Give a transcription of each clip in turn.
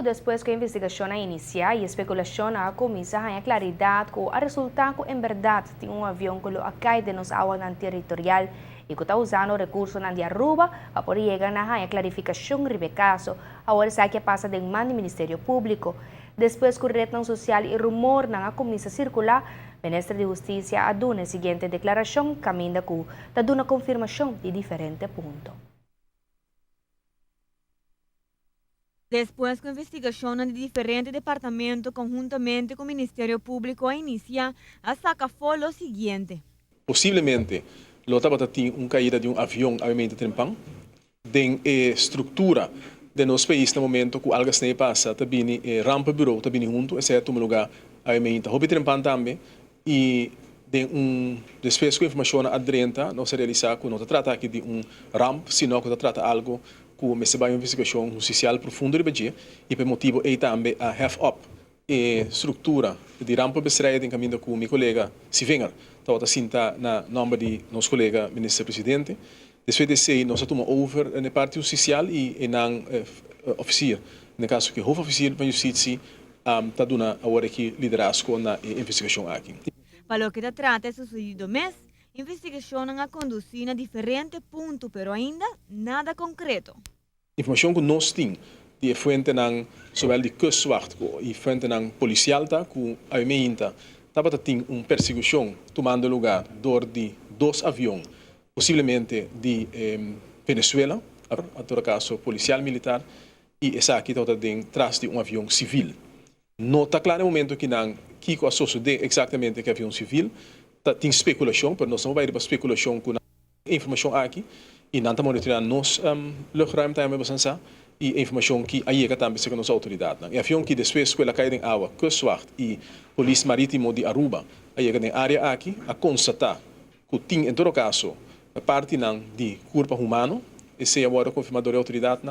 Después que a investigação inicia e especulação começa a claridade com a resultado em verdade de avião que a caída nos águas territorial e que está usando recursos na de Aruba para poder chegar a clarificação do caso. Agora sabe que passa de mando do Ministério Público. Depois que rede social e rumor na começa a circular, o Ministro de Justiça aduna a seguinte declaração, caminha que está dando confirmação de diferentes pontos. Después que a investigação de diferentes departamentos conjuntamente com o Ministério Público inicia, a saca foi o seguinte. Possivelmente, lo estava tendo caída de avião obviamente trempang, den estrutura de nosso país no momento que algo se passa, também rampa bureau, também junto, exceto um lugar obviamente hobby trempang também e de depois com informação adrenta, nós realizar que não trata aqui de ramp, sino que trata algo que recebe uma investigação judicial profunda de Bahia e por motivo aí também a have up e estrutura de rampa bestreida em caminho com meu colega Sivenger, estava sinta na nome de nosso colega ministro presidente. Depois de ser nós tomamos over na parte judicial e não oficial, no caso que o oficial da justiça está dando agora que liderazgo na investigação aqui. Para o que trata sucedido mês, a investigação a conduzir a diferentes pontos, mas ainda nada concreto. Informação que nós temos de frente ng zowel de kustwacht e frente ng policial que aumenta estava tendo perseguição tomando lugar door de dois aviões, possivelmente de Venezuela, a todo caso policial militar, e essa aqui estava atrás de avião civil. Não está claro no momento que não Kiko associa exatamente que avião civil, tem especulação, mas nós não vamos para especulação com informação aqui e não estamos monitorando nos luchtruim também bastante e informação que aí é também segundo as autoridades. E avião que depois que ela cai em água, kustwacht e polícia marítimo de Aruba, aí é na área aqui a constatar que tem em todo caso a parte de corpo humano, esse é agora confirmado da autoridade,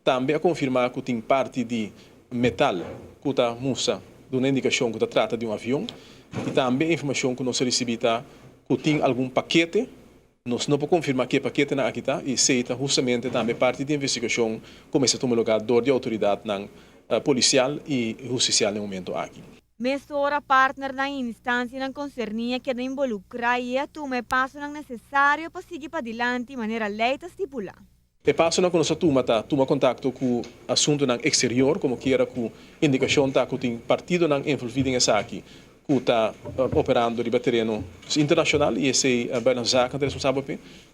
também a confirmar que tem parte de metal que está musa de uma indicação que trata de avião e também a informação que nós recebemos que tem algum paquete. Nós não podemos confirmar que paquete aqui está e seita justamente também parte da investigação começa a tomar lugar de autoridade policial e judicial no momento aqui. Mesora partner da instância na concernia que deve involucrar e a tomar passo necessário para seguir para adiante de maneira lei estipular. E passo na nossa toma contato com o assunto no exterior, como que era com indicação que tem partido envolvido nessa aqui, que está operando de terreno internacional e esse é a zaken responsável.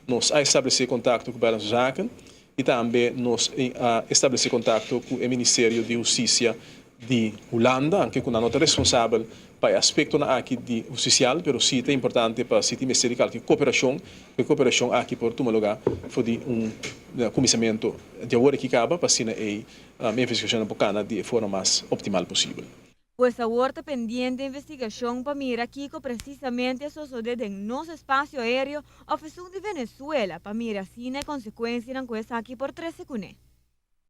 Nós estabelecer contato com a zaken e também nós estabelecer contato com o Ministério de Justiça de Holanda, que é a nota responsável para o aspecto aqui de judicial, mas sim é importante para o sítio ministerial que cooperação aqui por tomar lugar foi de começamento de agora que acaba para sim a investigação bacana de forma mais optimal possível. Pues agora está pendiente de investigação para mirar aqui precisamente isso sucede em nosso espaço aéreo, oficina de Venezuela, para mirar se consequências na coisa aqui por 3 segundos.